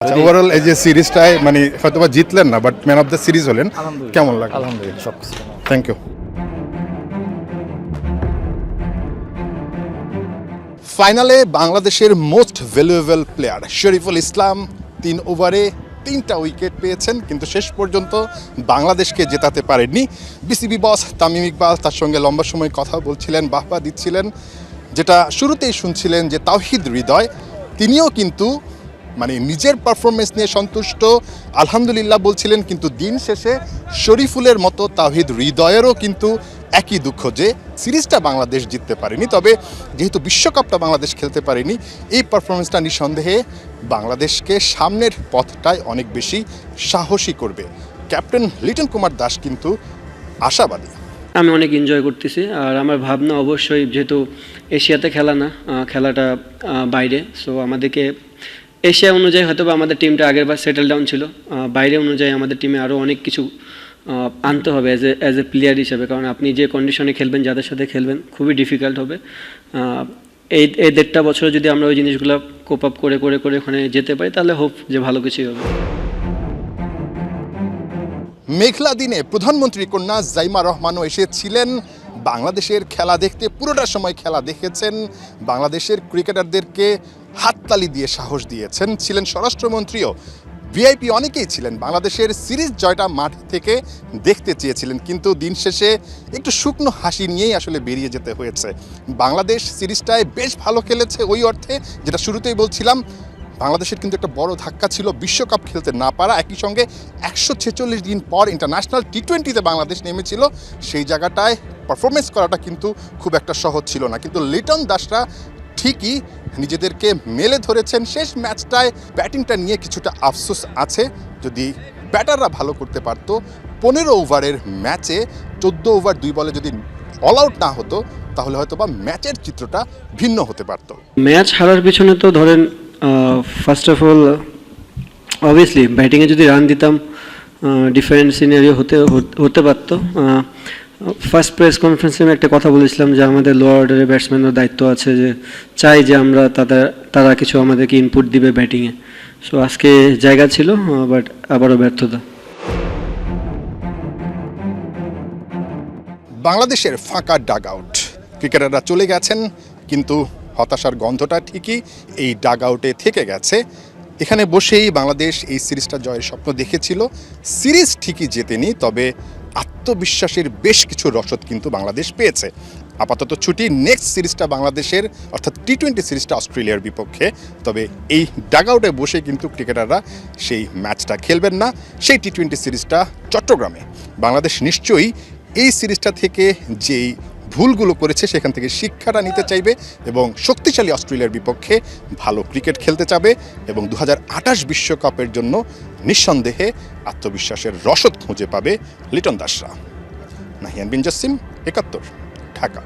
আচ্ছা, ওভারঅল এই যে সিরিজটায় মানে হয়তোবা জিতলেন না, but man of the series হলেন, কেমন লাগে? আলহামদুলিল্লাহ সব কিছু থ্যাংক ইউ। ফাইনালে বাংলাদেশের most valuable player Shoriful Islam 3 ওভারে 3টা উইকেট পেয়েছেন, কিন্তু শেষ পর্যন্ত বাংলাদেশকে জেতাতে পারেননি। বিসিবি বস তামিম ইকবাল তার সঙ্গে লম্বা সময় কথা বলছিলেন, বাহবা দিচ্ছিলেন, যেটা শুরুতেই শুনছিলেন যে তাওহিদ হৃদয় তিনিও কিন্তু মানে নিজের পারফরমেন্স নিয়ে সন্তুষ্ট, আলহামদুলিল্লাহ বলছিলেন। কিন্তু দিন শেষে শরীফুলের মতো তাওহিদ হৃদয়েরও কিন্তু একই দুঃখ যে সিরিজটা বাংলাদেশ জিততে পারেনি। তবে যেহেতু বিশ্বকাপটা বাংলাদেশ খেলতে পারেনি, এই পারফরমেন্সটা নিঃসন্দেহে বাংলাদেশকে সামনের পথটায় অনেক বেশি সাহসী করবে। ক্যাপ্টেন লিটন কুমার দাস কিন্তু আশাবাদী। আমি অনেক এনজয় করতেছি, আর আমার ভাবনা অবশ্যই যেহেতু এশিয়াতে খেলা না, খেলাটা বাইরে, সো আমাদেরকে এশিয়া অনুযায়ী হয়তো বা আমাদের টিমটা আগেরবার সেটেল ডাউন ছিল, বাইরে অনুযায়ী আমাদের টিমে আরও অনেক কিছু আনতে হবে অ্যাজ এ প্লেয়ার হিসেবে, কারণ আপনি যে কন্ডিশনে খেলবেন, যাদের সাথে খেলবেন, খুবই ডিফিকাল্ট হবে। এই 1.5 বছরে যদি আমরা ওই জিনিসগুলো কোপ আপ করে করে করে ওখানে যেতে পারি, তাহলে হোপ যে ভালো কিছুই হবে। মেঘলা দিনে প্রধানমন্ত্রী কন্যা জাইমা রহমানও এসেছিলেন বাংলাদেশের খেলা দেখতে, পুরোটা সময় খেলা দেখেছেন, বাংলাদেশের ক্রিকেটারদেরকে হাততালি দিয়ে সাহস দিয়েছেন। ছিলেন স্বরাষ্ট্রমন্ত্রীও, ভিআইপি অনেকেই ছিলেন, বাংলাদেশের সিরিজ জয়টা মাঠ থেকে দেখতে চেয়েছিলেন, কিন্তু দিন শেষে একটু শুকনো হাসি নিয়েই আসলে বেরিয়ে যেতে হয়েছে। বাংলাদেশ সিরিজটায় বেশ ভালো খেলেছে ওই অর্থে, যেটা শুরুতেই বলছিলাম, বাংলাদেশের কিন্তু একটা বড় ধাক্কা ছিল বিশ্বকাপ খেলতে না পারা, একই সঙ্গে 146 দিন পর ইন্টারন্যাশনাল টি20তে বাংলাদেশ নেমেছিল, সেই জায়গাটায় পারফরমেন্স করাটা কিন্তু খুব একটা সহজ ছিল না। কিন্তু লিটন দাসরা ঠিকই নিজেদেরকে মেলে ধরেছেন। শেষ ম্যাচটায় ব্যাটিংটা নিয়ে কিছুটা আফসোস আছে, যদি ব্যাটাররা ভালো করতে পারতো, 15 ওভারের ম্যাচে 14 ওভার 2 বলে যদি অল আউট না হতো, তাহলে হয়তো বা ম্যাচের চিত্রটা ভিন্ন হতে পারতো। ম্যাচ হারার পিছনে তো ধরেন ফার্স্ট অফ অল অবভিয়াসলি ব্যাটিংয়ে যদি রান দিতাম ডিফারেন্ট সিনারিও হতে পারতো। ফার্স্ট প্রেস কনফারেন্সে আমি একটা কথা বলেছিলাম যে আমাদের লোয়ার অর্ডারের ব্যাটসম্যানের দায়িত্ব আছে, যে চাই যে আমরা তারা কিছু আমাদেরকে ইনপুট দিবে ব্যাটিংয়ে। সো আজকে জায়গা ছিল, বাট আবারও ব্যর্থতা। বাংলাদেশের ফাঁকা ডাগ আউট, ক্রিকেটাররা চলে গেছেন, কিন্তু হতাশার গন্ধটা ঠিকই এই ডাগ আউটে থেকে গেছে। এখানে বসেই বাংলাদেশ এই সিরিজটা জয়ের স্বপ্ন দেখেছিল। সিরিজ ঠিকই জেতেনি, তবে আত্মবিশ্বাসের বেশ কিছু রসদ কিন্তু বাংলাদেশ পেয়েছে। আপাতত ছুটি, নেক্সট সিরিজটা বাংলাদেশের অর্থাৎ টি20 সিরিজটা অস্ট্রেলিয়ার বিপক্ষে। তবে এই ডাগ আউটে বসে কিন্তু ক্রিকেটাররা সেই ম্যাচটা খেলবেন না, সেই টি20 সিরিজটা চট্টগ্রামে। বাংলাদেশ নিশ্চয়ই এই সিরিজটা থেকে যেই ভুলগুলো করেছে সেখান থেকে শিক্ষাটা নিতে চাইবে এবং শক্তিশালী অস্ট্রেলিয়ার বিপক্ষে ভালো ক্রিকেট খেলতে চাবে, এবং 2028 বিশ্বকাপের জন্য নিঃসন্দেহে আত্মবিশ্বাসের রসদ খুঁজে পাবে লিটন দাসরা। নাহিয়ান বিন জাসিম, 71, ঢাকা।